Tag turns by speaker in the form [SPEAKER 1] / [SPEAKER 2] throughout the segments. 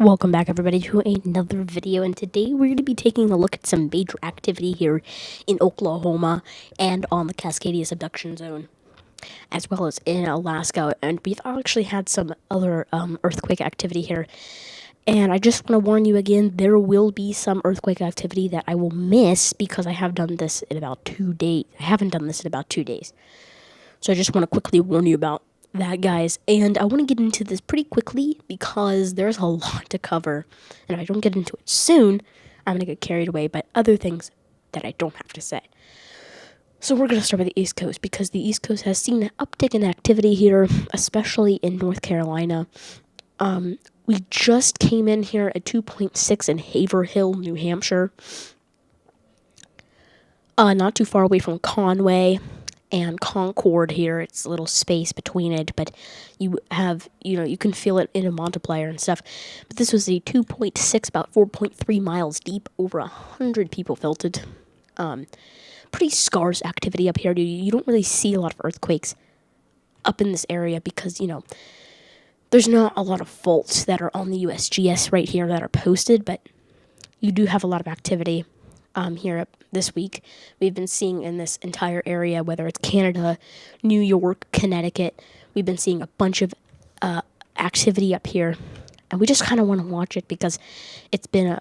[SPEAKER 1] Welcome back, everybody, to another video, and today we're going to be taking a look at some major activity here in Oklahoma and on the Cascadia subduction zone, as well as in Alaska. And we've actually had some other earthquake activity here, and I just want to warn you again, there will be some earthquake activity that I will miss because I have done this in about 2 days. I haven't done this in about 2 days, so I just want to quickly warn you about that, guys. And I want to get into this pretty quickly because there's a lot to cover, and if I don't get into it soon, I'm going to get carried away by other things that I don't have to say. So we're going to start with the East Coast, because the East Coast has seen an uptick in activity here, especially in North Carolina. We just came in here at 2.6 in Haverhill, New Hampshire, not too far away from Conway and Concord here. It's a little space between it, but you have, you can feel it in a multiplier and stuff. But this was a 2.6, about 4.3 miles deep, over 100 people felt it. Pretty scarce activity up here. You don't really see a lot of earthquakes up in this area because, there's not a lot of faults that are on the USGS right here that are posted, but you do have a lot of activity here this week. We've been seeing in this entire area, whether it's Canada, New York, Connecticut, we've been seeing a bunch of activity up here, and we just kind of want to watch it because it's been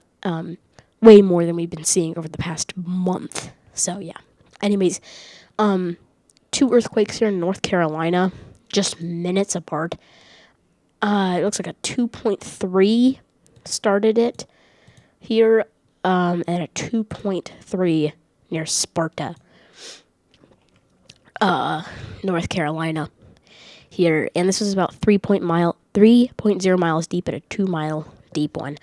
[SPEAKER 1] way more than we've been seeing over the past month. So yeah. Anyways, 2 earthquakes here in North Carolina, just minutes apart. It looks like a 2.3 started it here, and a 2.3 near Sparta, North Carolina here. And this was about 3.0 miles deep at a 2-mile deep one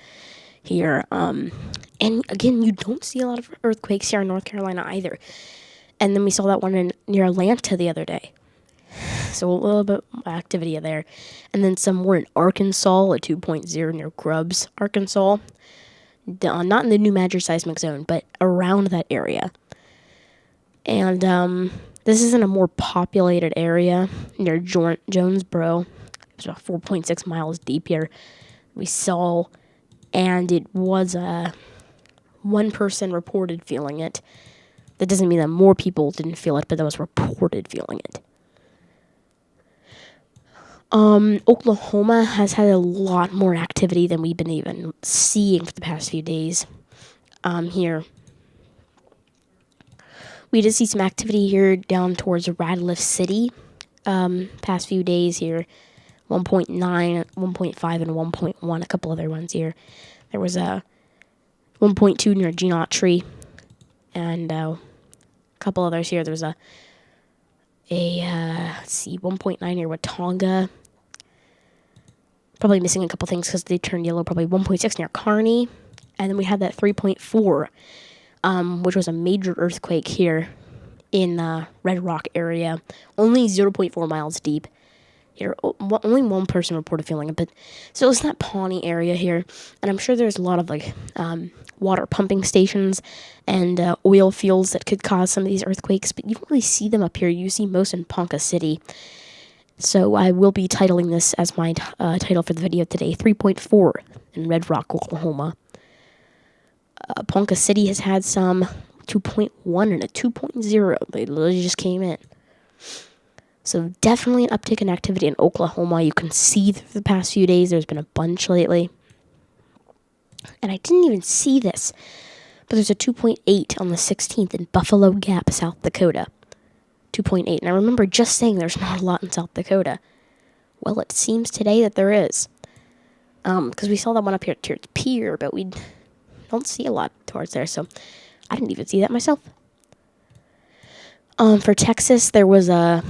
[SPEAKER 1] here. And again, you don't see a lot of earthquakes here in North Carolina either. And then we saw that one near Atlanta the other day. So a little bit of activity there. And then some more in Arkansas, a 2.0 near Grubbs, Arkansas. Not in the New Madrid seismic zone, but around that area. And this is in a more populated area near Jonesboro. It's about 4.6 miles deep here. We saw, and it was one person reported feeling it. That doesn't mean that more people didn't feel it, but that was reported feeling it. Oklahoma has had a lot more activity than we've been even seeing for the past few days. Here, we did see some activity here down towards Radcliffe City. Past few days here, 1.9, 1.5, and 1.1. A couple other ones here. There was a 1.2 near Genotry, and a couple others here. There was let's see, 1.9 near Watonga. Probably missing a couple things because they turned yellow. Probably 1.6 near Kearney. And then we had that 3.4, which was a major earthquake here in the Red Rock area. Only 0.4 miles deep. Here, only one person reported feeling it, but so it's that Pawnee area here, and I'm sure there's a lot of water pumping stations and oil fields that could cause some of these earthquakes, but you don't really see them up here. You see most in Ponca City. So I will be titling this as my title for the video today, 3.4 in Red Rock, Oklahoma. Ponca City has had some 2.1 and a 2.0. They literally just came in. So definitely an uptick in activity in Oklahoma. You can see through the past few days there's been a bunch lately. And I didn't even see this, but there's a 2.8 on the 16th in Buffalo Gap, South Dakota. 2.8. And I remember just saying there's not a lot in South Dakota. Well, it seems today that there is. Because we saw that one up here towards Pier, but we don't see a lot towards there, so I didn't even see that myself. For Texas, there was a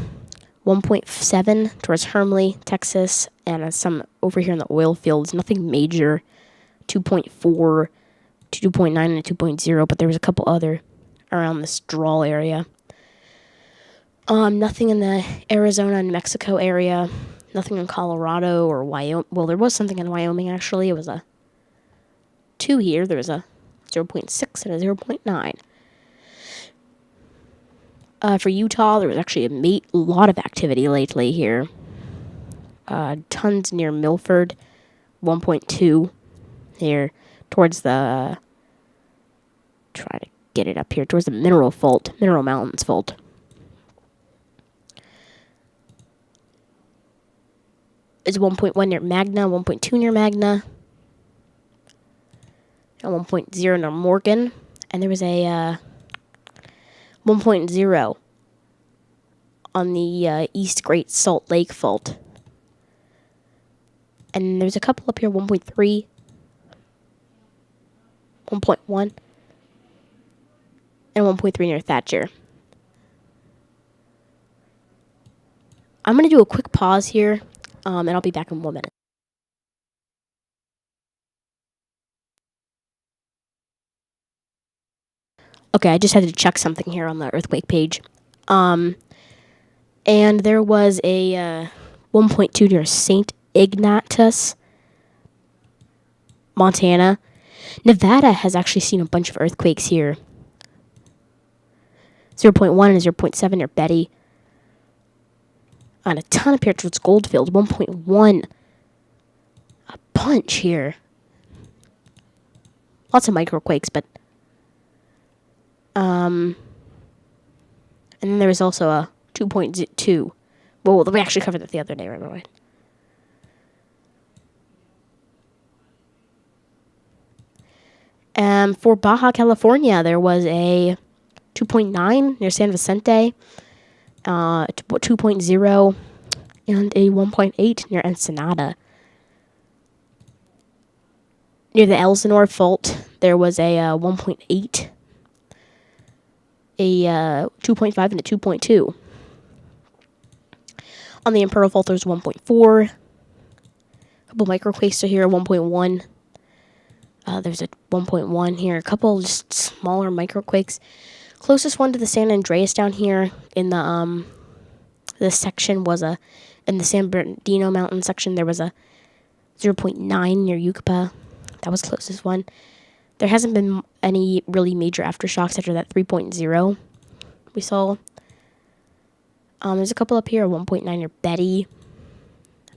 [SPEAKER 1] 1.7 towards Hermley, Texas, and some over here in the oil fields. Nothing major. 2.4 to 2.9 and a 2.0, but there was a couple other around this draw area. Nothing in the Arizona and New Mexico area. Nothing in Colorado or Wyoming. Well, there was something in Wyoming, actually. It was a 2 here. There was a 0.6 and a 0.9. For Utah, there was actually a lot of activity lately here. Tons near Milford, 1.2. here towards the, try to get it up here, towards the Mineral Mountains Fault. It's 1.1 near Magna, 1.2 near Magna, and 1.0 near Morgan. And there was a 1.0 on the East Great Salt Lake Fault. And there's a couple up here, 1.3, 1.1, and 1.3 near Thatcher. I'm going to do a quick pause here, and I'll be back in 1 minute. Okay, I just had to check something here on the earthquake page. And there was a 1.2 near St. Ignatius, Montana. Nevada has actually seen a bunch of earthquakes here. 0.1 and 0.7 near Betty. And a ton up here towards Goldfield. 1.1. A bunch here. Lots of microquakes, but... and then there was also a 2.2. Well, we actually covered that the other day, right? For Baja California, there was a 2.9 near San Vicente, 2.0, and a 1.8 near Ensenada. Near the Elsinore Fault, there was a 1.8, a 2.5, and a 2.2. On the Imperial Fault, there's 1.4. A couple microquakes are here, 1.1. There's a 1.1 here. A couple just smaller microquakes. Closest one to the San Andreas down here in the this section was in the San Bernardino Mountain section, there was a 0.9 near Yucapa. That was the closest one. There hasn't been any really major aftershocks after that 3.0 we saw. There's a couple up here, 1.9 near Betty.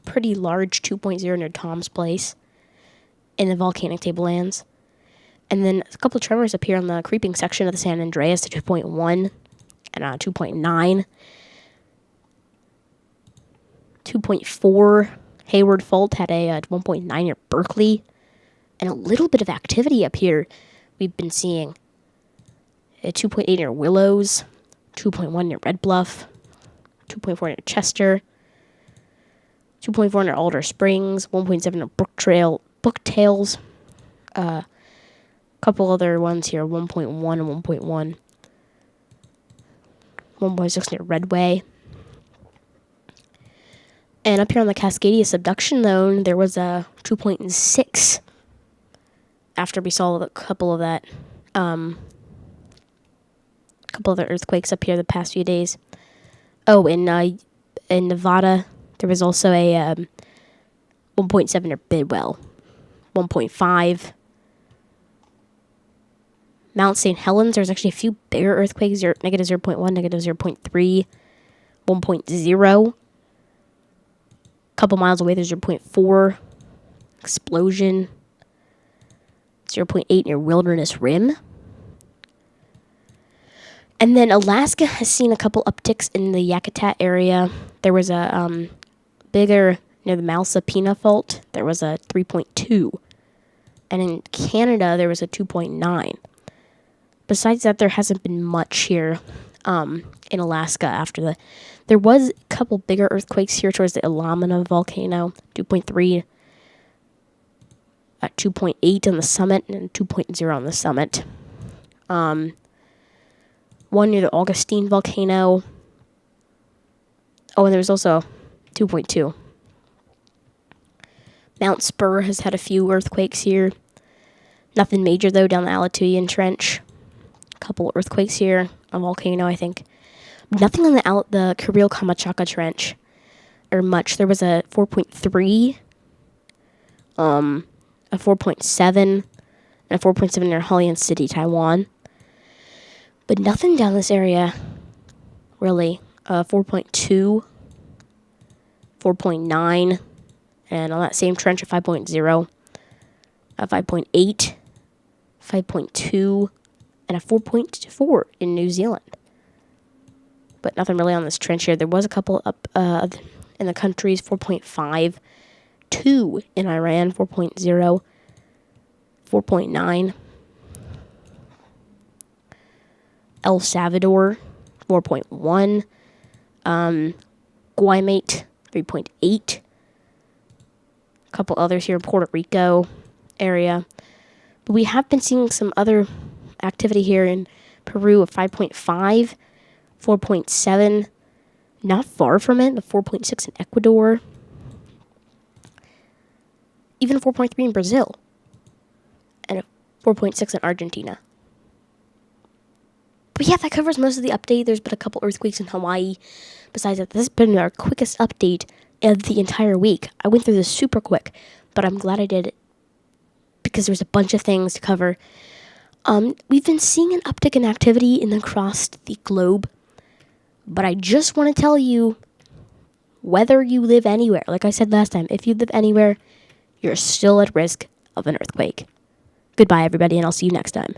[SPEAKER 1] Pretty large 2.0 near Tom's Place in the volcanic tablelands. And then a couple of tremors up here on the creeping section of the San Andreas, to 2.1 and 2.9. 2.4 Hayward Fault had a 1.9 near Berkeley. And a little bit of activity up here we've been seeing. A 2.8 near Willows, 2.1 near Red Bluff, 2.4 near Chester, 2.4 near Alder Springs, 1.7 near Brooktails, couple other ones here, 1.1 and 1.1, 1.6 near Redway. And up here on the Cascadia subduction zone, there was a 2.6 after we saw a couple of that, couple other earthquakes up here the past few days. Oh, in Nevada, there was also a 1.7 near Bidwell, 1.5. Mount St. Helens, there's actually a few bigger earthquakes, negative 0.1, negative 0.3, 1.0. Couple miles away, there's 0.4 explosion, 0.8 near Wilderness Rim. And then Alaska has seen a couple upticks in the Yakutat area. There was a bigger near the Malsapina Fault. There was a 3.2. And in Canada, there was a 2.9. Besides that, there hasn't been much here in Alaska after the... There was a couple bigger earthquakes here towards the Illamina volcano, 2.3, 2.8 on the summit, and 2.0 on the summit. One near the Augustine volcano. Oh, and there was also 2.2. Mount Spur has had a few earthquakes here. Nothing major, though, down the Alatuian Trench. A couple earthquakes here. A volcano, I think. Nothing on the Carril-Kamachaka Trench. Or much. There was a 4.3. A 4.7. And a 4.7 near Hualien City, Taiwan. But nothing down this area, really. 4.2. 4.9. And on that same trench, a 5.0. a 5.8, 5.2, and a 4.4 in New Zealand. But nothing really on this trench here. There was a couple up in the countries, 4.5, 2 in Iran, 4.0, 4.9. El Salvador, 4.1. Guaymate, 3.8. A couple others here in Puerto Rico area. But we have been seeing some other activity here in Peru of 5.5, 4.7. Not far from it, the 4.6 in Ecuador. Even a 4.3 in Brazil. And a 4.6 in Argentina. But yeah, that covers most of the update. There's been a couple earthquakes in Hawaii. Besides that, this has been our quickest update of the entire week. I went through this super quick, but I'm glad I did it because there's a bunch of things to cover. We've been seeing an uptick in activity across the globe, but I just want to tell you, whether you live anywhere, like I said last time, if you live anywhere, you're still at risk of an earthquake. Goodbye, everybody, and I'll see you next time.